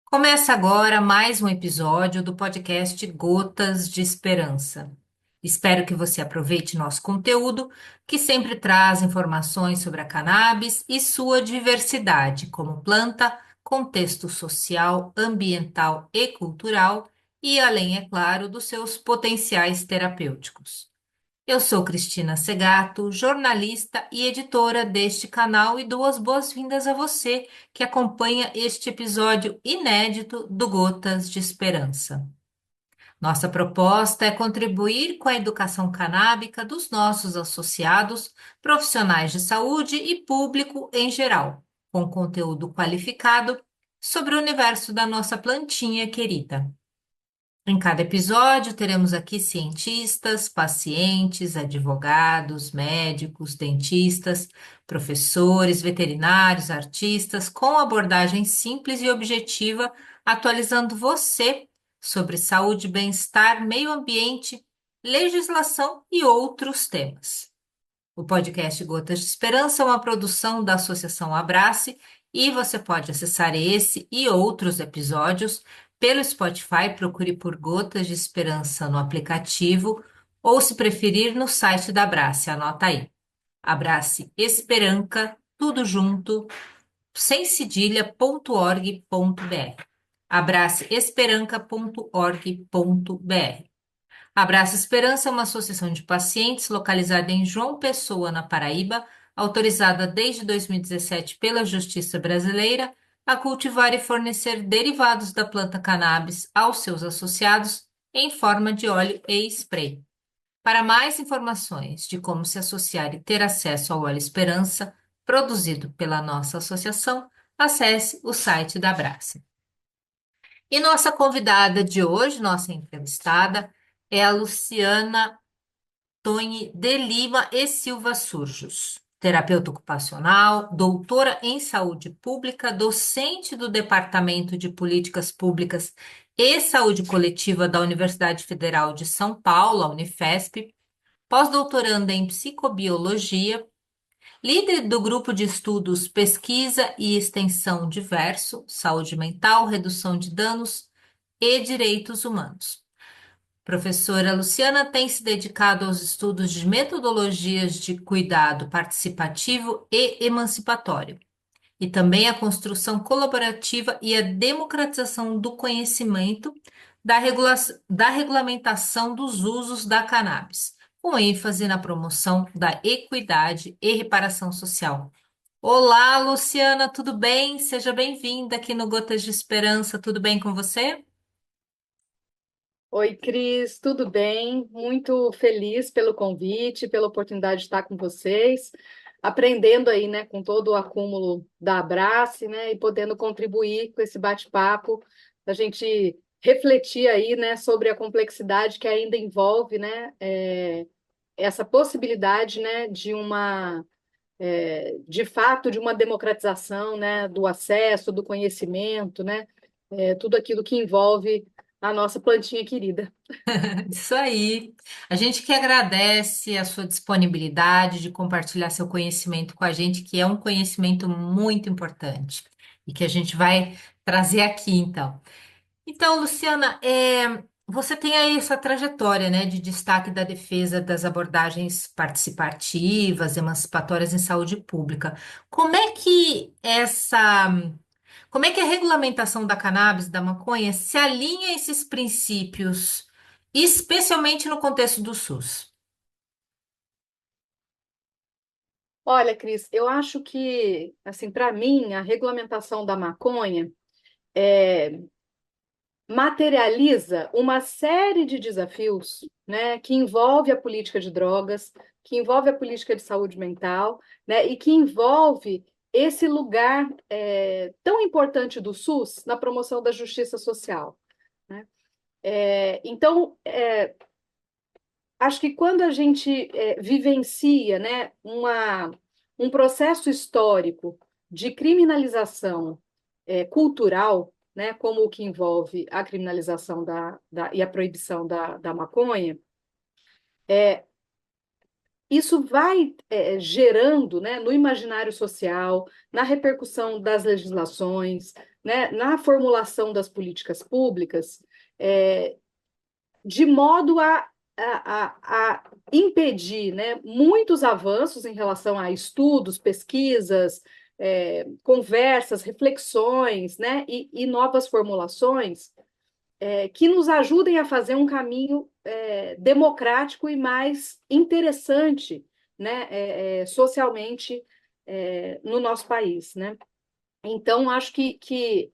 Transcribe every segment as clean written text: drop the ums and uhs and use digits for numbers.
Começa agora mais um episódio do podcast Gotas de Esperança. Espero que você aproveite nosso conteúdo, que sempre traz informações sobre a cannabis e sua diversidade como planta, contexto social, ambiental e cultural, e além, é claro, dos seus potenciais terapêuticos. Eu sou Cristina Segato, jornalista e editora deste canal, e dou as boas-vindas a você que acompanha este episódio inédito do Gotas de Esperança. Nossa proposta é contribuir com a educação canábica dos nossos associados, profissionais de saúde e público em geral, com conteúdo qualificado sobre o universo da nossa plantinha querida. Em cada episódio, teremos aqui cientistas, pacientes, advogados, médicos, dentistas, professores, veterinários, artistas, com abordagem simples e objetiva, atualizando você sobre saúde, bem-estar, meio ambiente, legislação e outros temas. O podcast Gotas de Esperança é uma produção da Associação Abrace e você pode acessar esse e outros episódios pelo Spotify. Procure por Gotas de Esperança no aplicativo ou, se preferir, no site da Abrace. Anota aí. Abrace Esperanca, tudo junto, sem cedilha.org.br. abraceesperanca.org.br. Abraço Esperança é uma associação de pacientes localizada em João Pessoa, na Paraíba, autorizada desde 2017 pela Justiça Brasileira a cultivar e fornecer derivados da planta cannabis aos seus associados em forma de óleo e spray. Para mais informações de como se associar e ter acesso ao óleo Esperança, produzido pela nossa associação, acesse o site da Abrace. E nossa convidada de hoje, nossa entrevistada, é a Luciana Tony de Lima e Silva Surjos, terapeuta ocupacional, doutora em saúde pública, docente do Departamento de Políticas Públicas e Saúde Coletiva da Universidade Federal de São Paulo, a Unifesp, pós-doutoranda em psicobiologia, líder do grupo de estudos Pesquisa e Extensão Diverso, Saúde Mental, Redução de Danos e Direitos Humanos. Professora Luciana tem se dedicado aos estudos de metodologias de cuidado participativo e emancipatório, e também à construção colaborativa e à democratização do conhecimento da regulamentação dos usos da cannabis, com ênfase na promoção da equidade e reparação social. Olá, Luciana, tudo bem? Seja bem-vinda aqui no Gotas de Esperança, tudo bem com você? Oi, Cris, tudo bem? Muito feliz pelo convite, pela oportunidade de estar com vocês, aprendendo aí, né, com todo o acúmulo da Abrace, né, e podendo contribuir com esse bate-papo, a gente refletir aí, né, sobre a complexidade que ainda envolve, né, essa possibilidade, né, de fato, de uma democratização, né, do acesso, do conhecimento, né, tudo aquilo que envolve a nossa plantinha querida. Isso aí. A gente que agradece a sua disponibilidade de compartilhar seu conhecimento com a gente, que é um conhecimento muito importante e que a gente vai trazer aqui, então. Então, Luciana, você tem aí essa trajetória, né, de destaque da defesa das abordagens participativas, emancipatórias em saúde pública. Como é que essa como é que a regulamentação da cannabis, da maconha, se alinha a esses princípios, especialmente no contexto do SUS? Olha, Cris, eu acho que, assim, para mim, a regulamentação da maconha materializa uma série de desafios, né, que envolve a política de drogas, que envolve a política de saúde mental, né, e que envolve esse lugar tão importante do SUS na promoção da justiça social, né? Então, acho que quando a gente vivencia, né, um processo histórico de criminalização cultural, né, como o que envolve a criminalização e a proibição da maconha, isso vai gerando, né, no imaginário social, na repercussão das legislações, né, na formulação das políticas públicas, de modo a impedir, né, muitos avanços em relação a estudos, pesquisas, conversas, reflexões, né, e novas formulações que nos ajudem a fazer um caminho democrático e mais interessante, né, socialmente no nosso país, né? Então, acho que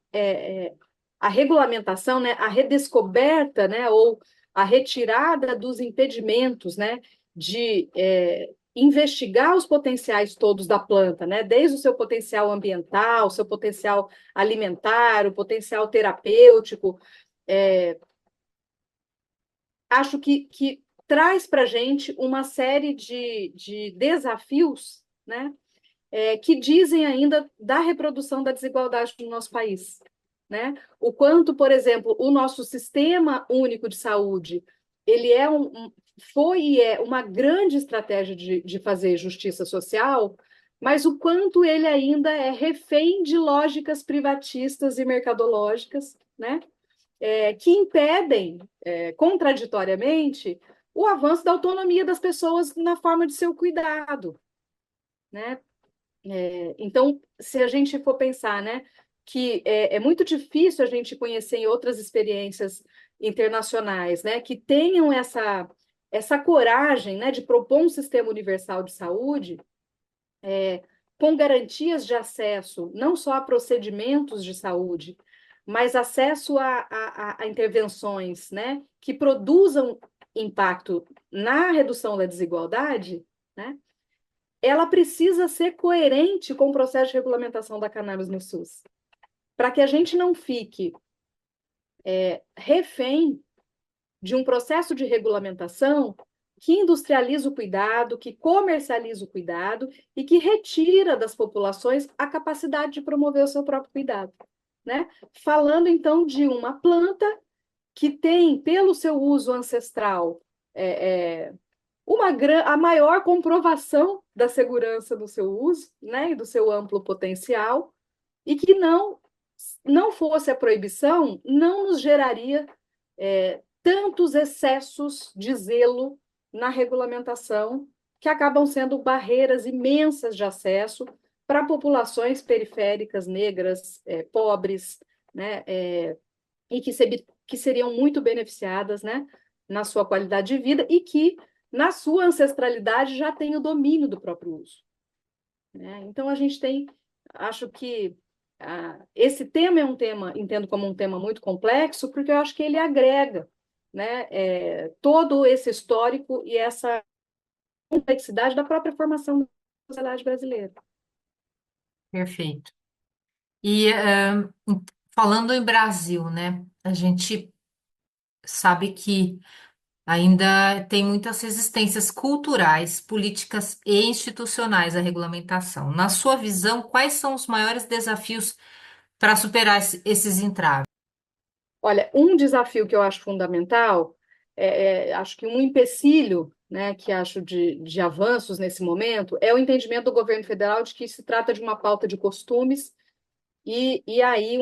a regulamentação, né, a redescoberta, né, ou a retirada dos impedimentos, né, de investigar os potenciais todos da planta, né, desde o seu potencial ambiental, o seu potencial alimentar, o potencial terapêutico, acho que traz para a gente uma série de desafios, né, que dizem ainda da reprodução da desigualdade no nosso país, né? O quanto, por exemplo, o nosso sistema único de saúde, ele foi e é uma grande estratégia de fazer justiça social, mas o quanto ele ainda é refém de lógicas privatistas e mercadológicas, né? Que impedem, contraditoriamente, o avanço da autonomia das pessoas na forma de seu cuidado, né? Então, se a gente for pensar, né, que é muito difícil a gente conhecer em outras experiências internacionais, né, que tenham essa coragem, né, de propor um sistema universal de saúde com garantias de acesso, não só a procedimentos de saúde, mas acesso a intervenções, né, que produzam impacto na redução da desigualdade, né? Ela precisa ser coerente com o processo de regulamentação da cannabis no SUS, para que a gente não fique refém de um processo de regulamentação que industrializa o cuidado, que comercializa o cuidado e que retira das populações a capacidade de promover o seu próprio cuidado, né? Falando, então, de uma planta que tem, pelo seu uso ancestral, a maior comprovação da segurança do seu uso, né, e do seu amplo potencial, e que não fosse a proibição, não nos geraria tantos excessos de zelo na regulamentação, que acabam sendo barreiras imensas de acesso para populações periféricas, negras, pobres, né, e que seriam muito beneficiadas, né, na sua qualidade de vida e que, na sua ancestralidade, já têm o domínio do próprio uso, né? Então, a gente tem, acho que esse tema é um tema, entendo como um tema muito complexo, porque eu acho que ele agrega, né, todo esse histórico e essa complexidade da própria formação da sociedade brasileira. Perfeito. E falando em Brasil, né? A gente sabe que ainda tem muitas resistências culturais, políticas e institucionais à regulamentação. Na sua visão, quais são os maiores desafios para superar esses entraves? Olha, um desafio que eu acho fundamental, acho que um empecilho, né, que acho de avanços nesse momento, é o entendimento do governo federal de que se trata de uma pauta de costumes e aí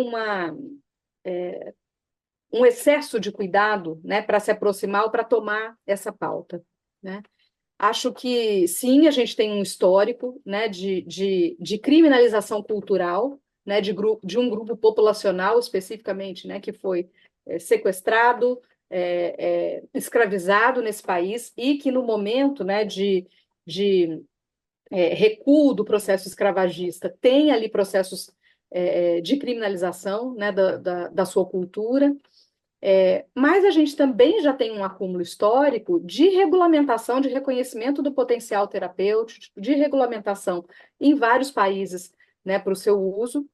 um excesso de cuidado, né, para se aproximar ou para tomar essa pauta, né? Acho que sim, a gente tem um histórico, né, de criminalização cultural, né, de um grupo populacional especificamente, né, que foi sequestrado, escravizado nesse país e que no momento, né, de recuo do processo escravagista tem ali processos de criminalização, né, da sua cultura. Mas a gente também já tem um acúmulo histórico de regulamentação, de reconhecimento do potencial terapêutico, de regulamentação em vários países, né, para o seu uso,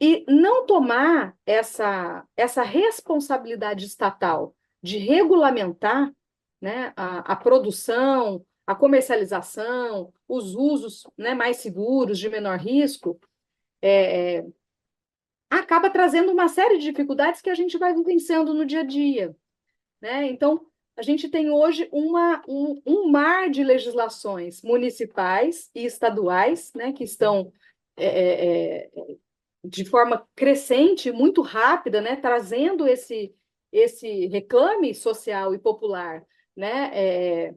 e não tomar essa responsabilidade estatal de regulamentar, né, a produção, a comercialização, os usos, né, mais seguros, de menor risco, acaba trazendo uma série de dificuldades que a gente vai vivenciando no dia a dia, né? Então, a gente tem hoje um mar de legislações municipais e estaduais, né, que estão de forma crescente, muito rápida, né, trazendo esse reclame social e popular, né,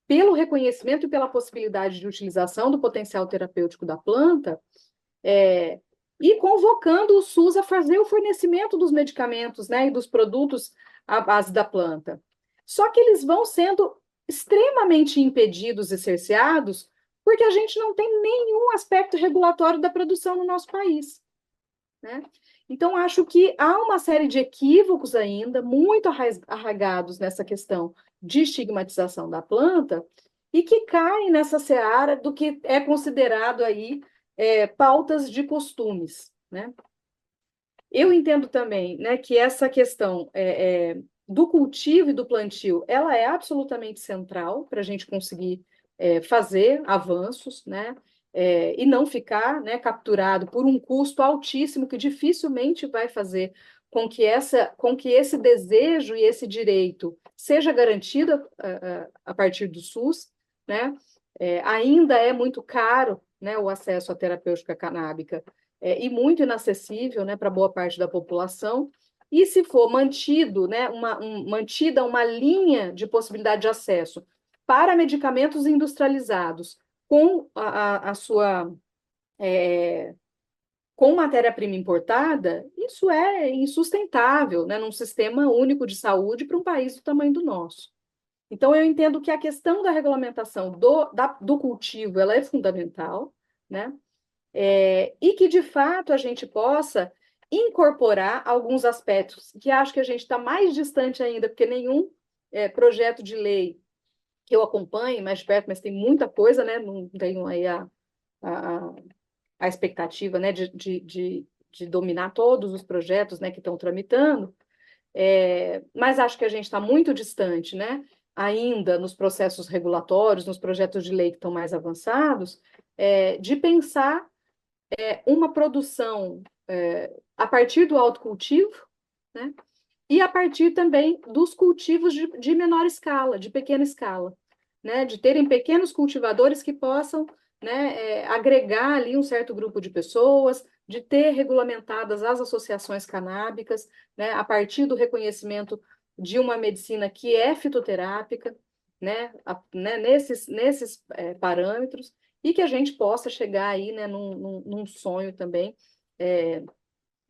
pelo reconhecimento e pela possibilidade de utilização do potencial terapêutico da planta, é, e convocando o SUS a fazer o fornecimento dos medicamentos, né, e dos produtos à base da planta. Só que eles vão sendo extremamente impedidos e cerceados porque a gente não tem nenhum aspecto regulatório da produção no nosso país, né? Então, acho que há uma série de equívocos ainda, muito arraigados nessa questão de estigmatização da planta, e que caem nessa seara do que é considerado aí pautas de costumes, né? Eu entendo também, né, que essa questão do cultivo e do plantio, ela é absolutamente central para a gente conseguir fazer avanços, né, e não ficar, né, capturado por um custo altíssimo que dificilmente vai fazer com que esse desejo e esse direito seja garantido a partir do SUS, né? Ainda é muito caro, né, o acesso à terapêutica canábica e muito inacessível, né, para boa parte da população. E se for mantido, né, mantida uma linha de possibilidade de acesso para medicamentos industrializados com a sua com matéria-prima importada, isso é insustentável, né, num sistema único de saúde para um país do tamanho do nosso. Então, eu entendo que a questão da regulamentação do cultivo ela é fundamental, né? E que, de fato, a gente possa incorporar alguns aspectos que acho que a gente está mais distante ainda, porque nenhum projeto de lei que eu acompanhe mais de perto, mas tem muita coisa, né? Não tenho aí a, a expectativa, né, de dominar todos os projetos, né, que estão tramitando, mas acho que a gente está muito distante, né, ainda nos processos regulatórios, nos projetos de lei que estão mais avançados, de pensar uma produção a partir do autocultivo, né? E a partir também dos cultivos de menor escala, de pequena escala, né? De terem pequenos cultivadores que possam, né, agregar ali um certo grupo de pessoas, de ter regulamentadas as associações canábicas, né, a partir do reconhecimento de uma medicina que é fitoterápica, né, nesses parâmetros, e que a gente possa chegar aí, né, num sonho também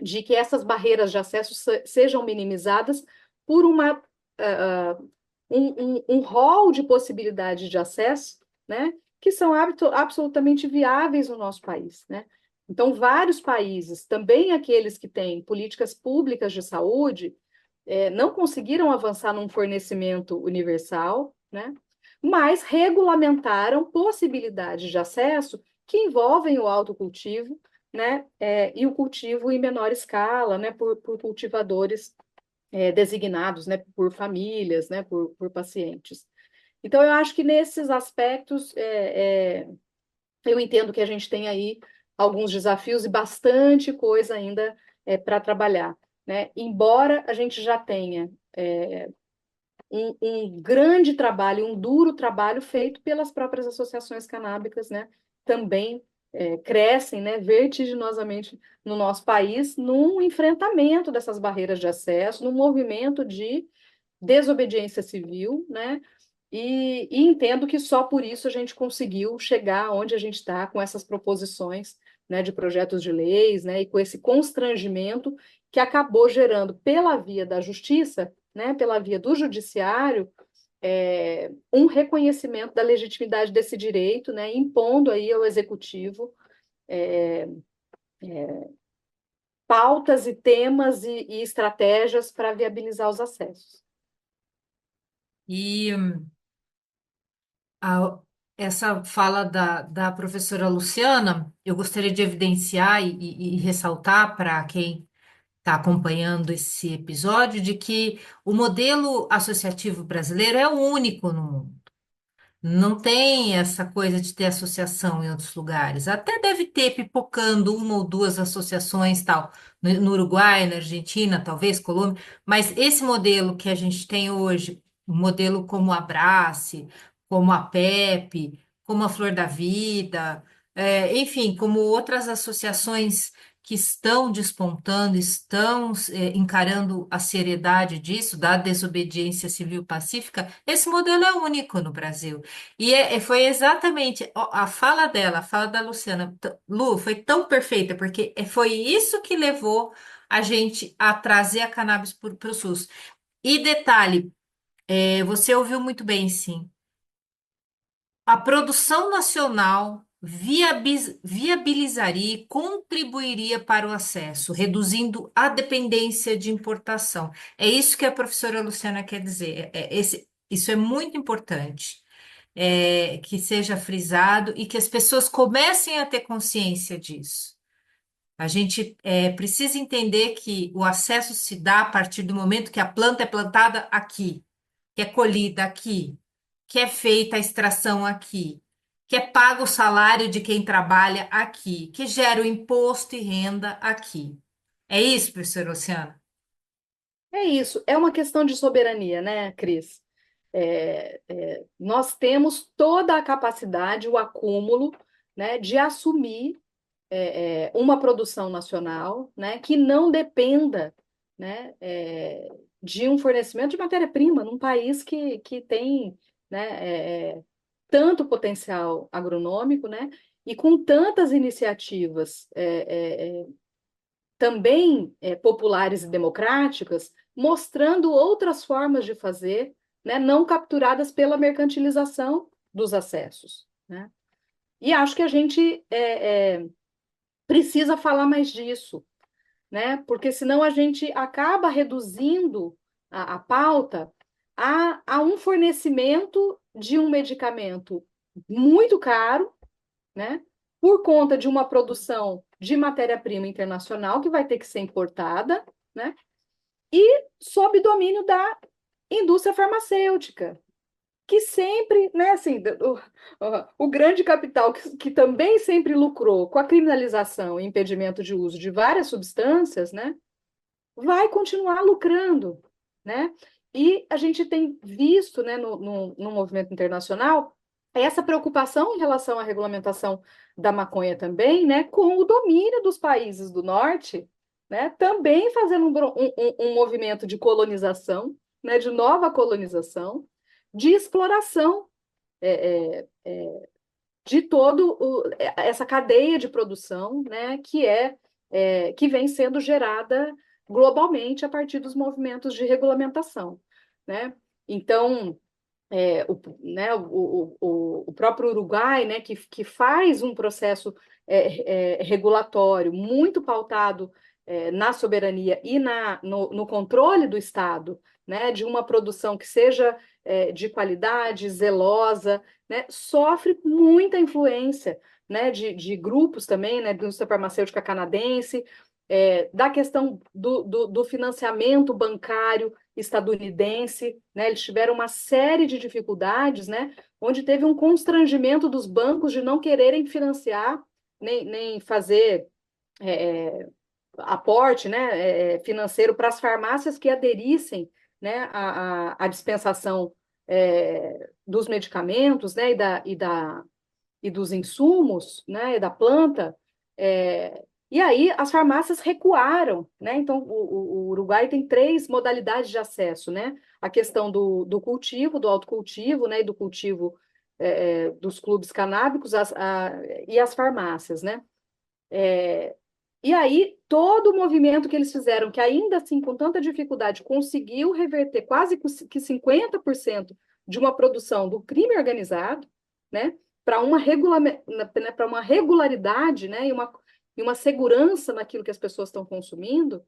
de que essas barreiras de acesso sejam minimizadas por um rol de possibilidades de acesso, né, que são absolutamente viáveis no nosso país, né? Então, vários países, também aqueles que têm políticas públicas de saúde, não conseguiram avançar num fornecimento universal, né? Mas regulamentaram possibilidades de acesso que envolvem o autocultivo, né? E o cultivo em menor escala, né? Por cultivadores designados, né? Por famílias, né? Por pacientes. Então, eu acho que nesses aspectos, eu entendo que a gente tem aí alguns desafios e bastante coisa ainda para trabalhar, né? Embora a gente já tenha um grande trabalho, um duro trabalho feito pelas próprias associações canábicas, né? Também crescem, né, vertiginosamente no nosso país, num enfrentamento dessas barreiras de acesso, num movimento de desobediência civil, né? E entendo que só por isso a gente conseguiu chegar onde a gente está com essas proposições, né, de projetos de leis, né, e com esse constrangimento que acabou gerando pela via da justiça, né, pela via do judiciário, um reconhecimento da legitimidade desse direito, né, impondo aí ao executivo é, pautas e temas e estratégias para viabilizar os acessos. E a- essa fala da professora Luciana, eu gostaria de evidenciar e ressaltar para quem está acompanhando esse episódio de que o modelo associativo brasileiro é o único no mundo. Não tem essa coisa de ter associação em outros lugares. Até deve ter pipocando uma ou duas associações, tal, no Uruguai, na Argentina, talvez, Colômbia, mas esse modelo que a gente tem hoje, um modelo como a Abrace, como a PEP, como a Flor da Vida, enfim, como outras associações que estão despontando, estão encarando a seriedade disso, da desobediência civil pacífica, esse modelo é único no Brasil. E foi exatamente ó, a fala dela, a fala da Luciana, Lu, foi tão perfeita, porque foi isso que levou a gente a trazer a cannabis para o SUS. E detalhe, você ouviu muito bem, sim. A produção nacional viabilizaria e contribuiria para o acesso, reduzindo a dependência de importação. É isso que a professora Luciana quer dizer. Isso é muito importante, que seja frisado e que as pessoas comecem a ter consciência disso. A gente precisa entender que o acesso se dá a partir do momento que a planta é plantada aqui, que é colhida aqui, que é feita a extração aqui, que é pago o salário de quem trabalha aqui, que gera o imposto e renda aqui. É isso, professora Luciana? É isso, é uma questão de soberania, né, Cris? Nós temos toda a capacidade, o acúmulo, né, de assumir uma produção nacional, né, que não dependa, né, de um fornecimento de matéria-prima num país que tem, né, tanto potencial agronômico, né, e com tantas iniciativas também populares e democráticas, mostrando outras formas de fazer, né, não capturadas pela mercantilização dos acessos, né? E acho que a gente precisa falar mais disso, né? Porque senão a gente acaba reduzindo a pauta a um fornecimento de um medicamento muito caro, né? Por conta de uma produção de matéria-prima internacional que vai ter que ser importada, né? E sob domínio da indústria farmacêutica, que sempre, né, assim, o grande capital que também sempre lucrou com a criminalização e impedimento de uso de várias substâncias, né, vai continuar lucrando, né? E a gente tem visto, né, no movimento internacional, essa preocupação em relação à regulamentação da maconha também, né, com o domínio dos países do norte, né, também fazendo um movimento de colonização, né, de nova colonização, de exploração de todo essa cadeia de produção, né, que vem sendo gerada globalmente a partir dos movimentos de regulamentação, né? Então, o próprio Uruguai, né, que faz um processo regulatório muito pautado na soberania e no controle do Estado, né, de uma produção que seja de qualidade, zelosa, né, sofre muita influência, né, de grupos também, né, da indústria farmacêutica canadense, da questão do financiamento bancário estadunidense, né? Eles tiveram uma série de dificuldades, né? Onde teve um constrangimento dos bancos de não quererem financiar, nem fazer aporte, né, financeiro para as farmácias que aderissem, né, à dispensação dos medicamentos, né, e dos insumos, né, e da planta, e aí as farmácias recuaram, né? Então o Uruguai tem três modalidades de acesso, né? A questão do cultivo, do autocultivo, né? E do cultivo dos clubes canábicos e as farmácias, né? E aí todo o movimento que eles fizeram, que ainda assim com tanta dificuldade conseguiu reverter quase que 50% de uma produção do crime organizado, né? Para uma regularidade, né? E uma segurança naquilo que as pessoas estão consumindo,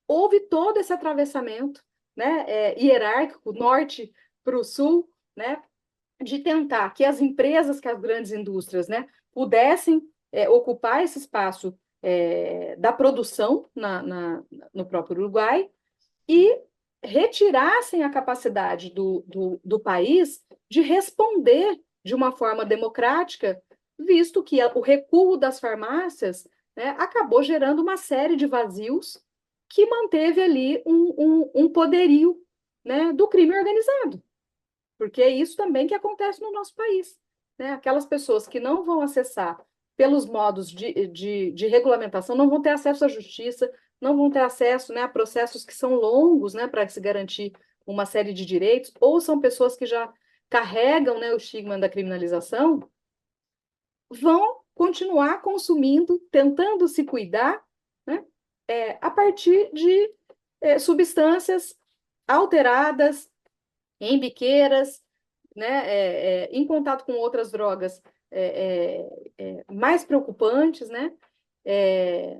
houve todo esse atravessamento, né, hierárquico, norte para o sul, né, de tentar que as empresas, que as grandes indústrias, né, pudessem ocupar esse espaço da produção no próprio Uruguai e retirassem a capacidade do país de responder de uma forma democrática, visto que o recuo das farmácias, né, acabou gerando uma série de vazios que manteve ali um poderio, né, do crime organizado. Porque é isso também que acontece no nosso país, né? Aquelas pessoas que não vão acessar pelos modos de regulamentação, não vão ter acesso à justiça, não vão ter acesso, né, a processos que são longos, né, para se garantir uma série de direitos, ou são pessoas que já carregam, né, o estigma da criminalização, vão continuar consumindo, tentando se cuidar, né, a partir de substâncias alteradas, em biqueiras, né, em contato com outras drogas mais preocupantes, né,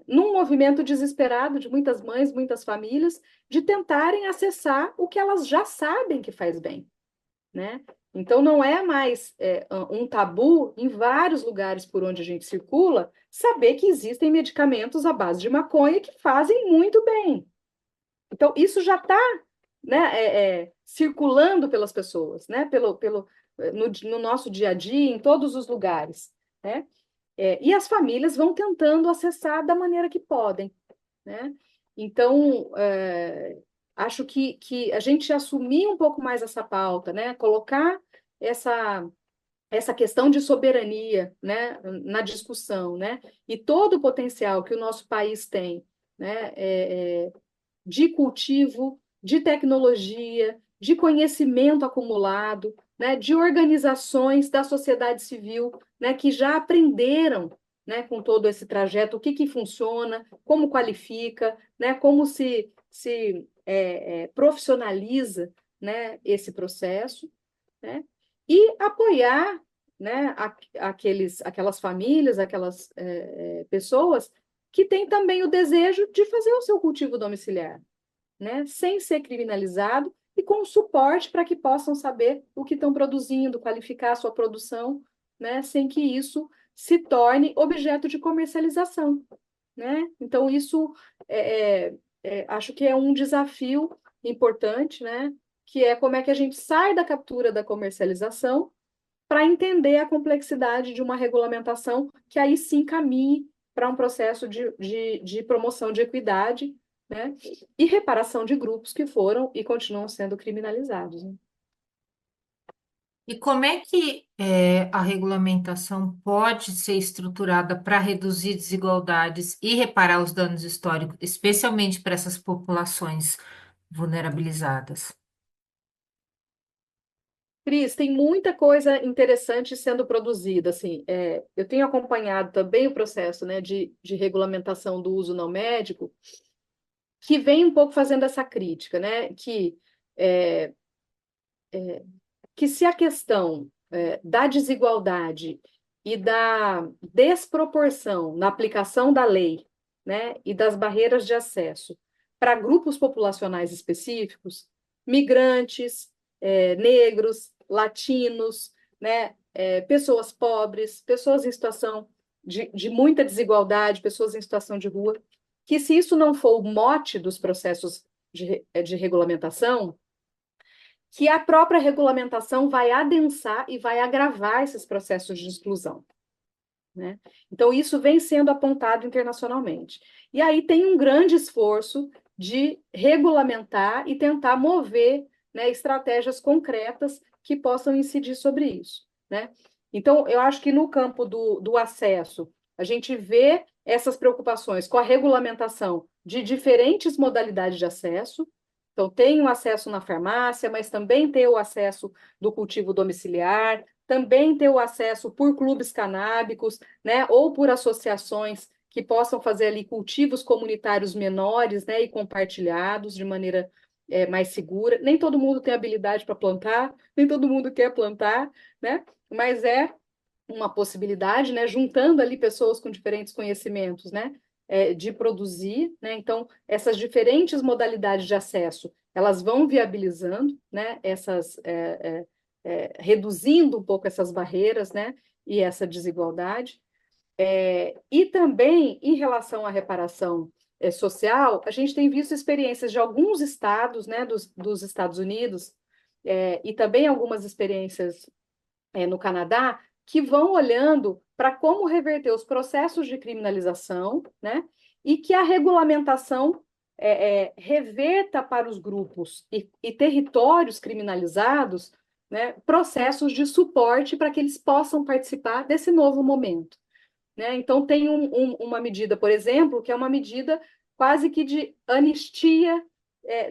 num movimento desesperado de muitas mães, muitas famílias, de tentarem acessar o que elas já sabem que faz bem, né? Então, não é mais um tabu em vários lugares por onde a gente circula saber que existem medicamentos à base de maconha que fazem muito bem. Então, isso já está, né, circulando pelas pessoas, né, no nosso dia a dia, em todos os lugares, né? E as famílias vão tentando acessar da maneira que podem, né? Então, acho que a gente assumir um pouco mais essa pauta, né? Colocar essa questão de soberania, né, na discussão, né? E todo o potencial que o nosso país tem, né, de cultivo, de tecnologia, de conhecimento acumulado, né, de organizações da sociedade civil, né, que já aprenderam, né, com todo esse trajeto o que funciona, como qualifica, né, como se profissionaliza, né, esse processo, né, e apoiar, né, aquelas famílias, aquelas pessoas que têm também o desejo de fazer o seu cultivo domiciliar, né, sem ser criminalizado e com suporte para que possam saber o que estão produzindo, qualificar a sua produção, né, sem que isso se torne objeto de comercialização, né? Então, isso acho que é um desafio importante, né? Que é como é que a gente sai da captura da comercialização para entender a complexidade de uma regulamentação que aí sim caminhe para um processo de promoção de equidade, né? E reparação de grupos que foram e continuam sendo criminalizados, né? E como é que a regulamentação pode ser estruturada para reduzir desigualdades e reparar os danos históricos, especialmente para essas populações vulnerabilizadas? Cris, tem muita coisa interessante sendo produzida. Assim, eu tenho acompanhado também o processo, né, de regulamentação do uso não médico, que vem um pouco fazendo essa crítica, né, é, que se a questão da desigualdade e da desproporção na aplicação da lei, né, e das barreiras de acesso para grupos populacionais específicos, migrantes, negros, latinos, né, pessoas pobres, pessoas em situação de muita desigualdade, pessoas em situação de rua, que se isso não for o mote dos processos de regulamentação, que a própria regulamentação vai adensar e vai agravar esses processos de exclusão, né? Então, isso vem sendo apontado internacionalmente. E aí tem um grande esforço de regulamentar e tentar mover, né, estratégias concretas que possam incidir sobre isso, né? Então, eu acho que no campo do acesso, a gente vê essas preocupações com a regulamentação de diferentes modalidades de acesso. Então, tem o acesso na farmácia, mas também tem o acesso do cultivo domiciliar, também ter o acesso por clubes canábicos, né, ou por associações que possam fazer ali cultivos comunitários menores, né, e compartilhados de maneira mais segura. Nem todo mundo tem habilidade para plantar, nem todo mundo quer plantar, né, mas é uma possibilidade, né, juntando ali pessoas com diferentes conhecimentos, né, de produzir, né, então essas diferentes modalidades de acesso, elas vão viabilizando, né, reduzindo um pouco essas barreiras, né, e essa desigualdade. E também, em relação à reparação social, a gente tem visto experiências de alguns estados, né, dos Estados Unidos, e também algumas experiências no Canadá, que vão olhando para como reverter os processos de criminalização, né, e que a regulamentação reverta para os grupos e territórios criminalizados, né, processos de suporte para que eles possam participar desse novo momento, né? Então, tem uma medida, por exemplo, que é uma medida quase que de anistia,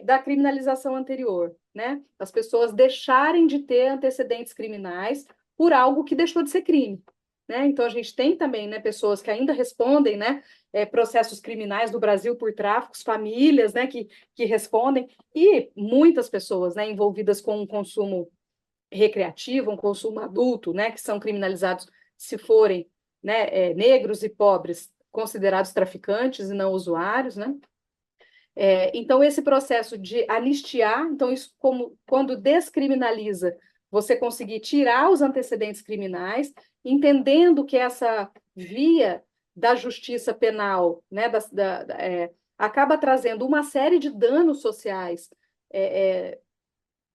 da criminalização anterior, né? As pessoas deixarem de ter antecedentes criminais por algo que deixou de ser crime. Né? Então, a gente tem também, né, pessoas que ainda respondem, né, processos criminais no Brasil por tráficos, famílias, né, que respondem, e muitas pessoas, né, envolvidas com um consumo recreativo, um consumo adulto, né, que são criminalizados se forem, né, negros e pobres, considerados traficantes e não usuários, né? Então, esse processo de anistiar, então, isso como quando descriminaliza, você conseguir tirar os antecedentes criminais, entendendo que essa via da justiça penal, né, acaba trazendo uma série de danos sociais é, é,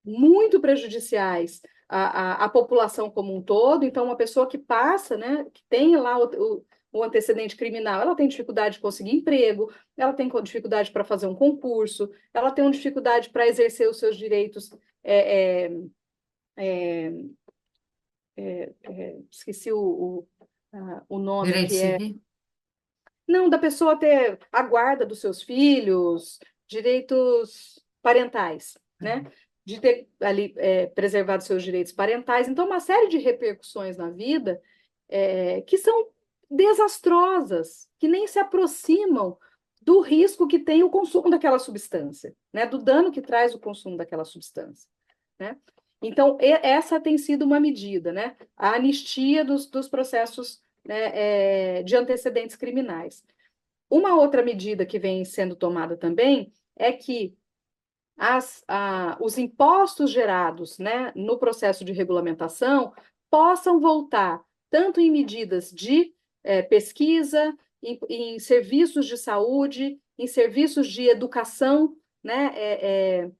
muito prejudiciais à população como um todo. Então, uma pessoa que passa, né, que tem lá o antecedente criminal, ela tem dificuldade de conseguir emprego, ela tem dificuldade para fazer um concurso, ela tem uma dificuldade para exercer os seus direitos. é, é, é, Esqueci o nome, Direito que é. civil? Não, da pessoa ter a guarda dos seus filhos, direitos parentais, né? De ter ali preservado seus direitos parentais. Então, uma série de repercussões na vida que são desastrosas, que nem se aproximam do risco que tem o consumo daquela substância, né? Do dano que traz o consumo daquela substância, né? Então, essa tem sido uma medida, né? A anistia dos processos, né, de antecedentes criminais. Uma outra medida que vem sendo tomada também é que os impostos gerados, né, no processo de regulamentação possam voltar tanto em medidas de pesquisa, em serviços de saúde, em serviços de educação, né,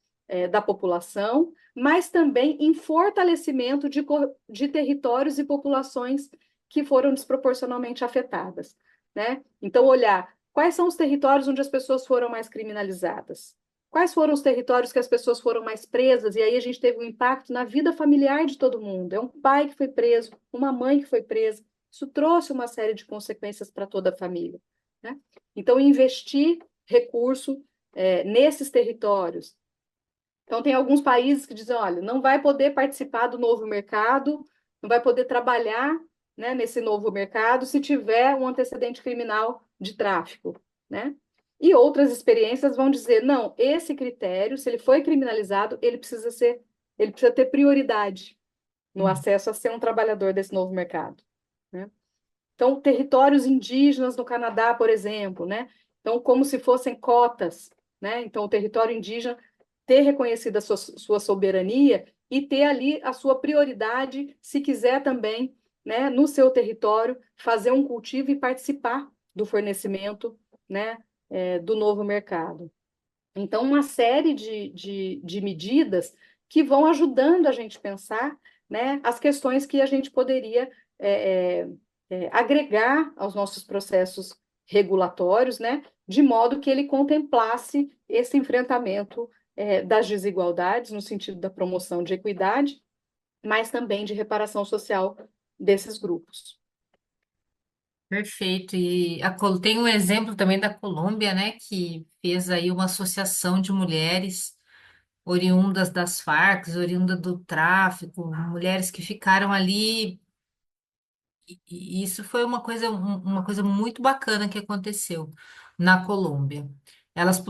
da população, mas também em fortalecimento de territórios e populações que foram desproporcionalmente afetadas. Né? Então, olhar quais são os territórios onde as pessoas foram mais criminalizadas. Quais foram os territórios que as pessoas foram mais presas? E aí a gente teve um impacto na vida familiar de todo mundo. É um pai que foi preso, uma mãe que foi presa. Isso trouxe uma série de consequências para toda a família. Né? Então, investir recurso nesses territórios. Então, tem alguns países que dizem: olha, não vai poder participar do novo mercado, não vai poder trabalhar, né, nesse novo mercado se tiver um antecedente criminal de tráfico. Né? E outras experiências vão dizer: não, esse critério, se ele foi criminalizado, ele precisa ter prioridade no Hum. acesso a ser um trabalhador desse novo mercado. Né? Então, territórios indígenas no Canadá, por exemplo, né? Então, como se fossem cotas, né? Então, o território indígena ter reconhecido a sua soberania e ter ali a sua prioridade, se quiser também, né, no seu território, fazer um cultivo e participar do fornecimento, né, do novo mercado. Então, uma série de medidas que vão ajudando a gente a pensar, né, as questões que a gente poderia é, agregar aos nossos processos regulatórios, né, de modo que ele contemplasse esse enfrentamento das desigualdades, no sentido da promoção de equidade, mas também de reparação social desses grupos. Perfeito. E tem um exemplo também da Colômbia, né, que fez aí uma associação de mulheres oriundas das Farc, oriundas do tráfico, mulheres que ficaram ali, e isso foi uma coisa muito bacana que aconteceu na Colômbia. Elas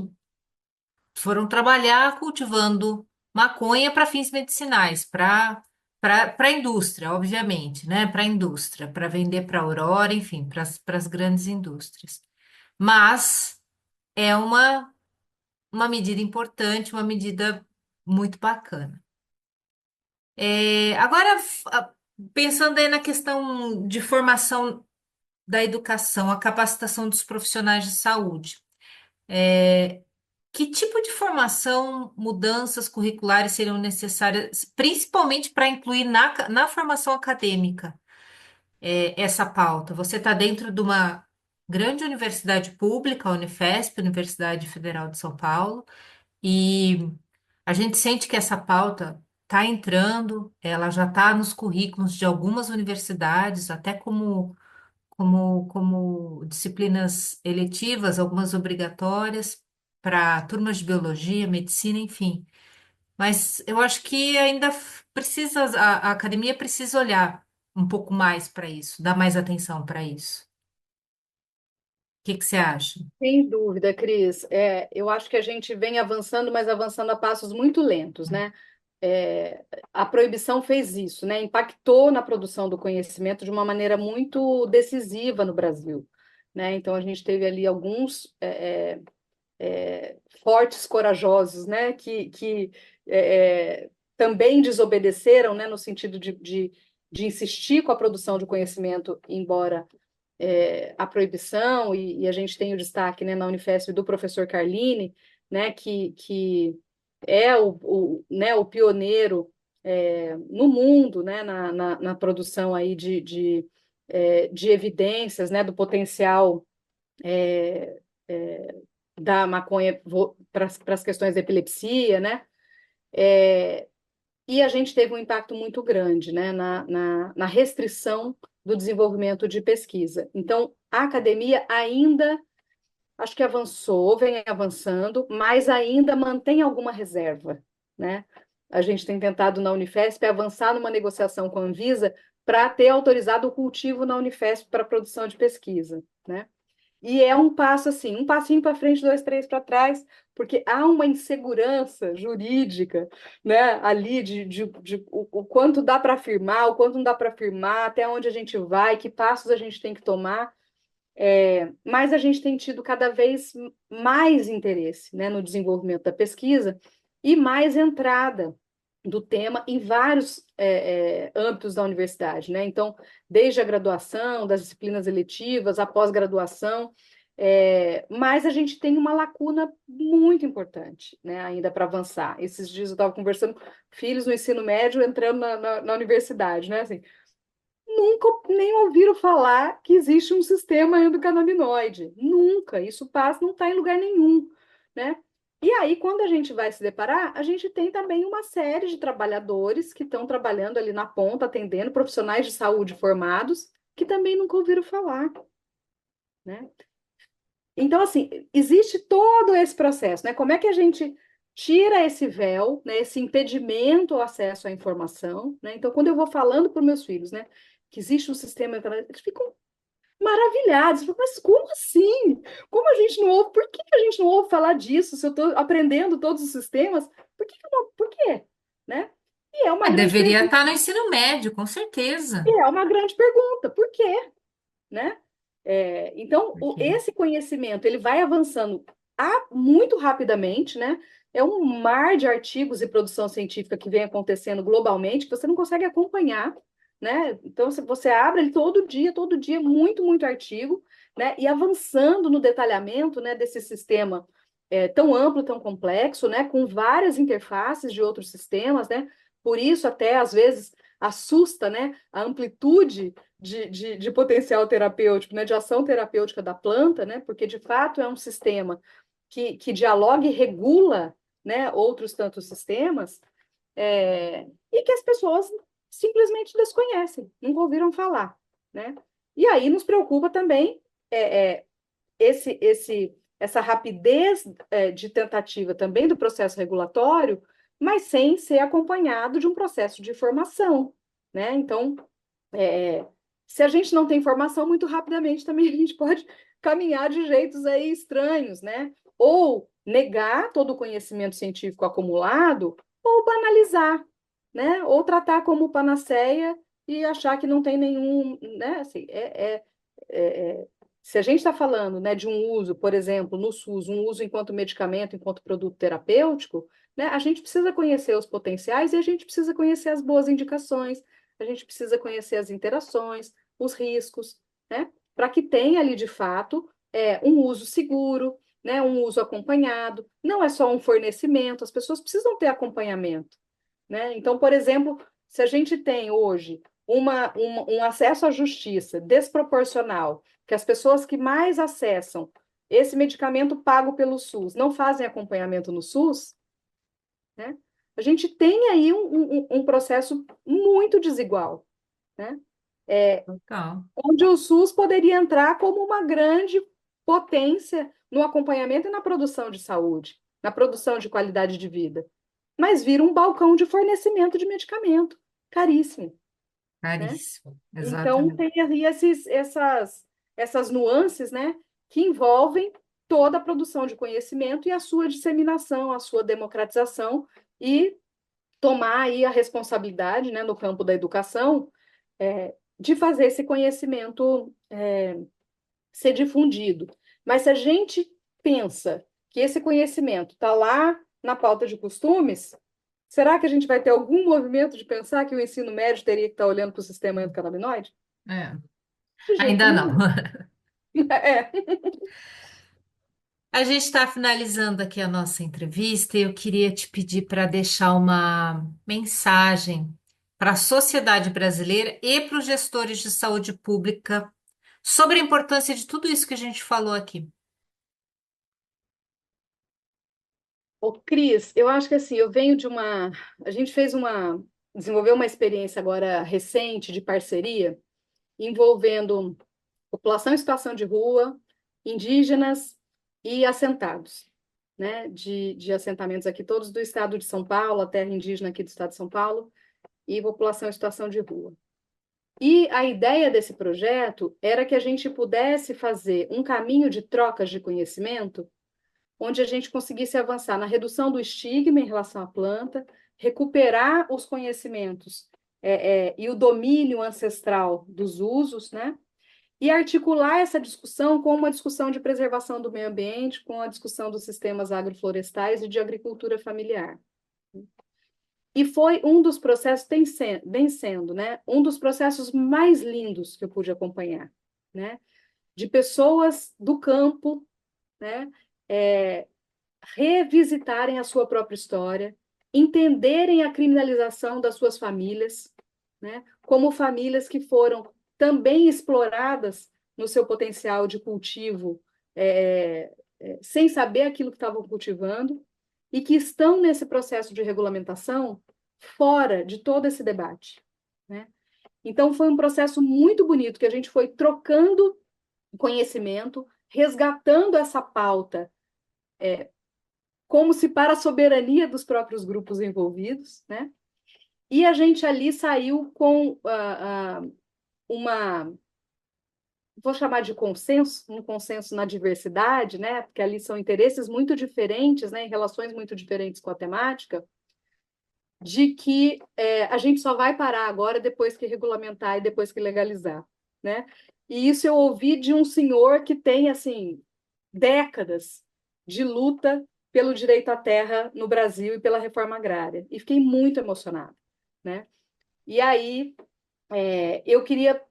foram trabalhar cultivando maconha para fins medicinais, para a indústria, obviamente, né? Para a indústria, para vender para a Aurora, enfim, para as grandes indústrias. Mas é uma medida importante, uma medida muito bacana. Agora, pensando aí na questão de formação da educação, a capacitação dos profissionais de saúde. Que tipo de formação, mudanças curriculares seriam necessárias, principalmente para incluir na formação acadêmica, essa pauta? Você está dentro de uma grande universidade pública, a Unifesp, Universidade Federal de São Paulo, e a gente sente que essa pauta está entrando, ela já está nos currículos de algumas universidades, até como disciplinas eletivas, algumas obrigatórias para turmas de biologia, medicina, enfim. Mas eu acho que ainda precisa, a academia precisa olhar um pouco mais para isso, dar mais atenção para isso. O que que você acha? Sem dúvida, Cris. Eu acho que a gente vem avançando, mas avançando a passos muito lentos, né? A proibição fez isso, né? Impactou na produção do conhecimento de uma maneira muito decisiva no Brasil, né? Então a gente teve ali alguns fortes, corajosos, né? Que também desobedeceram, né? No sentido de insistir com a produção de conhecimento, embora a proibição, e a gente tem o destaque, né, na Unifesp do professor Carlini, né, que é né, o pioneiro no mundo, né, na produção aí de evidências, né, do potencial é, é, da maconha para as questões da epilepsia, né? E a gente teve um impacto muito grande, né, na restrição do desenvolvimento de pesquisa. Então, a academia ainda, acho que avançou, vem avançando, mas ainda mantém alguma reserva, né? A gente tem tentado na Unifesp avançar numa negociação com a Anvisa para ter autorizado o cultivo na Unifesp para produção de pesquisa, né? E é um passo assim, um passinho para frente, dois, três para trás, porque há uma insegurança jurídica, né, ali de o quanto dá para afirmar, o quanto não dá para afirmar, até onde a gente vai, que passos a gente tem que tomar. Mas a gente tem tido cada vez mais interesse, né, no desenvolvimento da pesquisa e mais entrada do tema em vários âmbitos da universidade, né? Então, desde a graduação, das disciplinas eletivas, a pós-graduação, mas a gente tem uma lacuna muito importante, né, ainda para avançar. Esses dias eu estava conversando com filhos no ensino médio entrando na universidade, né? Assim, nunca nem ouviram falar que existe um sistema endocannabinoide. Nunca. Isso passa, não está em lugar nenhum, né? E aí, quando a gente vai se deparar, a gente tem também uma série de trabalhadores que estão trabalhando ali na ponta, atendendo, profissionais de saúde formados, que também nunca ouviram falar, né? Então, assim, existe todo esse processo, né? Como é que a gente tira esse véu, né, esse impedimento ao acesso à informação, né? Então, quando eu vou falando para os meus filhos, né, que existe um sistema, eles ficam maravilhados, falam, mas como assim? Como a gente não ouve? Por que a gente não ouve falar disso? Se eu estou aprendendo todos os sistemas, que eu não, por quê? Né? E é uma grande Deveria pergunta, estar no ensino médio, com certeza. por quê? Né? Então, Porque esse conhecimento ele vai avançando muito rapidamente, né? É um mar de artigos e produção científica que vem acontecendo globalmente, que você não consegue acompanhar, né? Então, se você abre ele todo dia, muito, muito artigo, né? E avançando no detalhamento, né, desse sistema tão amplo, tão complexo, né? Com várias interfaces de outros sistemas, né? Por isso, até às vezes assusta, né? A amplitude de potencial terapêutico, né, de ação terapêutica da planta, né, porque de fato é um sistema que dialoga e regula, né, outros tantos sistemas, e que as pessoas simplesmente desconhecem, nunca ouviram falar, né? E aí nos preocupa também é, é, essa rapidez de tentativa também do processo regulatório, mas sem ser acompanhado de um processo de formação, né? Então, é, se a gente não tem informação, muito rapidamente também a gente pode caminhar de jeitos aí estranhos, né? Ou negar todo o conhecimento científico acumulado, ou banalizar, né? Ou tratar como panaceia e achar que não tem nenhum, né? Assim, se a gente está falando, né, de um uso, por exemplo, no SUS, um uso enquanto medicamento, enquanto produto terapêutico, né, a gente precisa conhecer os potenciais e a gente precisa conhecer as boas indicações, a gente precisa conhecer as interações, os riscos, né, para que tenha ali, de fato, um uso seguro, né, um uso acompanhado. Não é só um fornecimento, as pessoas precisam ter acompanhamento, né? Então, por exemplo, se a gente tem hoje um acesso à justiça desproporcional, que as pessoas que mais acessam esse medicamento pago pelo SUS não fazem acompanhamento no SUS, né? A gente tem aí um processo muito desigual, né? Então, onde o SUS poderia entrar como uma grande potência no acompanhamento e na produção de saúde, na produção de qualidade de vida, mas vira um balcão de fornecimento de medicamento, caríssimo, né? caríssimo. Então, Exatamente. tem aí essas nuances, né, que envolvem toda a produção de conhecimento e a sua disseminação, a sua democratização e tomar aí a responsabilidade, né, no campo da educação, de fazer esse conhecimento ser difundido. Mas se a gente pensa que esse conhecimento está lá na pauta de costumes, será que a gente vai ter algum movimento de pensar que o ensino médio teria que estar olhando para o sistema endocannabinoide? É. De jeito Ainda não. nenhum. É. A gente está finalizando aqui a nossa entrevista e eu queria te pedir para deixar uma mensagem para a sociedade brasileira e para os gestores de saúde pública sobre a importância de tudo isso que a gente falou aqui. Ô, Cris, eu acho que assim, eu venho de uma. A gente desenvolveu uma experiência agora recente de parceria envolvendo população em situação de rua, indígenas e assentados, né? De assentamentos aqui, todos do estado de São Paulo, a terra indígena aqui do estado de São Paulo, e população em situação de rua. E a ideia desse projeto era que a gente pudesse fazer um caminho de trocas de conhecimento onde a gente conseguisse avançar na redução do estigma em relação à planta, recuperar os conhecimentos e o domínio ancestral dos usos, né? E articular essa discussão com uma discussão de preservação do meio ambiente, com a discussão dos sistemas agroflorestais e de agricultura familiar. E foi um dos processos, vem sendo, né? Um dos processos mais lindos que eu pude acompanhar, né? De pessoas do campo, né? É, revisitarem a sua própria história, entenderem a criminalização das suas famílias, né, como famílias que foram também exploradas no seu potencial de cultivo, sem saber aquilo que estavam cultivando, e que estão nesse processo de regulamentação fora de todo esse debate. Né? Então, foi um processo muito bonito que a gente foi trocando conhecimento, resgatando essa pauta como se para a soberania dos próprios grupos envolvidos, né? E a gente ali saiu com uma, vou chamar de consenso, um consenso na diversidade, né? Porque ali são interesses muito diferentes, né? Em relações muito diferentes com a temática, de que a gente só vai parar agora depois que regulamentar e depois que legalizar, né? E isso eu ouvi de um senhor que tem, assim, décadas de luta pelo direito à terra no Brasil e pela reforma agrária. E fiquei muito emocionada, né? E aí eu queria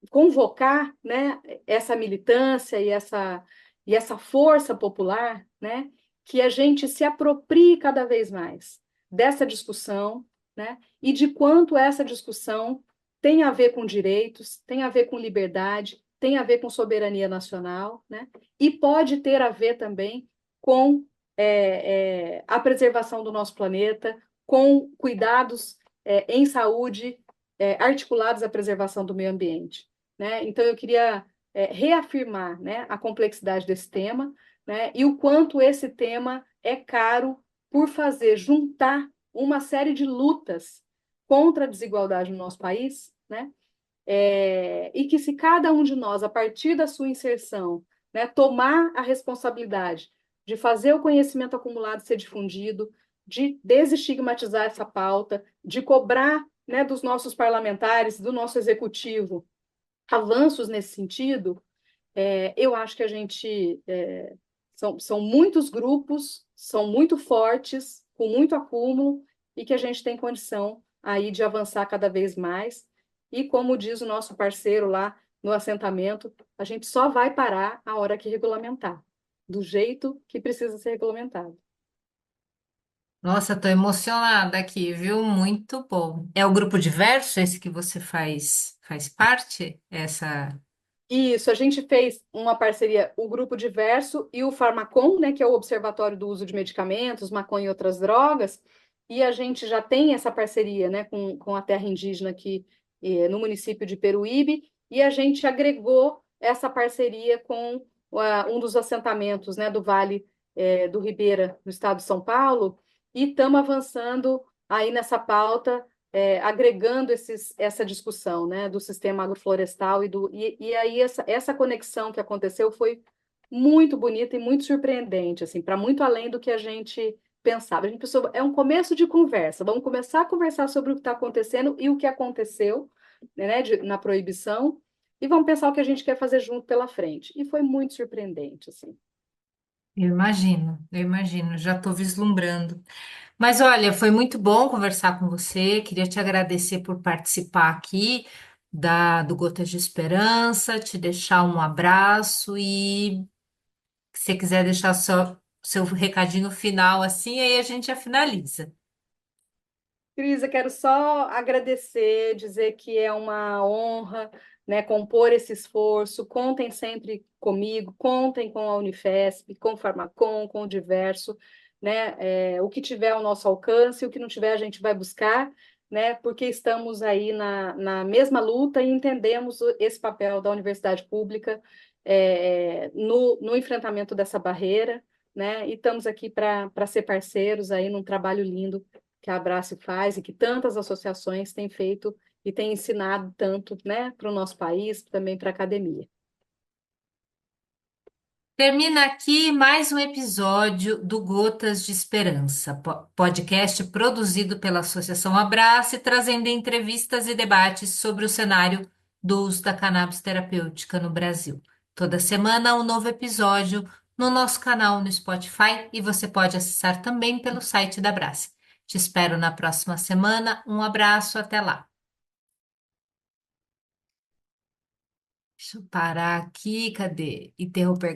convocar, né, essa militância e essa força popular, né, que a gente se aproprie cada vez mais dessa discussão, né, e de quanto essa discussão tem a ver com direitos, tem a ver com liberdade, tem a ver com soberania nacional, né, e pode ter a ver também com a preservação do nosso planeta, com cuidados em saúde articulados à preservação do meio ambiente. Né? Então, eu queria reafirmar, né, a complexidade desse tema, né, e o quanto esse tema é caro por fazer juntar uma série de lutas contra a desigualdade no nosso país, né, e que se cada um de nós, a partir da sua inserção, né, tomar a responsabilidade de fazer o conhecimento acumulado ser difundido, de desestigmatizar essa pauta, de cobrar, né, dos nossos parlamentares, do nosso executivo, avanços nesse sentido, eu acho que a gente são muitos grupos, são muito fortes, com muito acúmulo, e que a gente tem condição aí de avançar cada vez mais. E como diz o nosso parceiro lá no assentamento, a gente só vai parar a hora que regulamentar, do jeito que precisa ser regulamentado. Nossa, estou emocionada aqui, viu? Muito bom. É o grupo diverso, esse que você faz parte? Essa. Isso, a gente fez uma parceria, o Grupo Diverso e o Farmacom, né, que é o Observatório do Uso de Medicamentos, Maconha e Outras Drogas, e a gente já tem essa parceria, né, com a terra indígena aqui no município de Peruíbe, e a gente agregou essa parceria com um dos assentamentos, né, do Vale do Ribeira, no estado de São Paulo, e estamos avançando aí nessa pauta, agregando essa discussão, né, do sistema agroflorestal e aí essa conexão que aconteceu foi muito bonita e muito surpreendente, assim, para muito além do que a gente pensava. A gente pensou, é um começo de conversa, vamos começar a conversar sobre o que está acontecendo e o que aconteceu, né, na proibição, e vamos pensar o que a gente quer fazer junto pela frente. E foi muito surpreendente, assim. Eu imagino, já estou vislumbrando. Mas olha, foi muito bom conversar com você. Queria te agradecer por participar aqui do Gotas de Esperança, te deixar um abraço e se você quiser deixar seu recadinho final assim, aí a gente já finaliza. Cris, eu quero só agradecer, dizer que é uma honra, né, compor esse esforço. Contem sempre comigo, contem com a Unifesp, com o Farmacom, com o Diverso, né, o que tiver ao nosso alcance, o que não tiver a gente vai buscar, né, porque estamos aí na mesma luta e entendemos esse papel da universidade pública no enfrentamento dessa barreira, né, e estamos aqui para ser parceiros aí num trabalho lindo que a Abrace faz e que tantas associações têm feito e têm ensinado tanto, né, para o nosso país, também para a academia. Termina aqui mais um episódio do Gotas de Esperança, podcast produzido pela Associação Abrace, trazendo entrevistas e debates sobre o cenário do uso da cannabis terapêutica no Brasil. Toda semana um novo episódio no nosso canal no Spotify e você pode acessar também pelo site da Abrace. Te espero na próxima semana. Um abraço, até lá. Deixa eu parar aqui, cadê? Interromper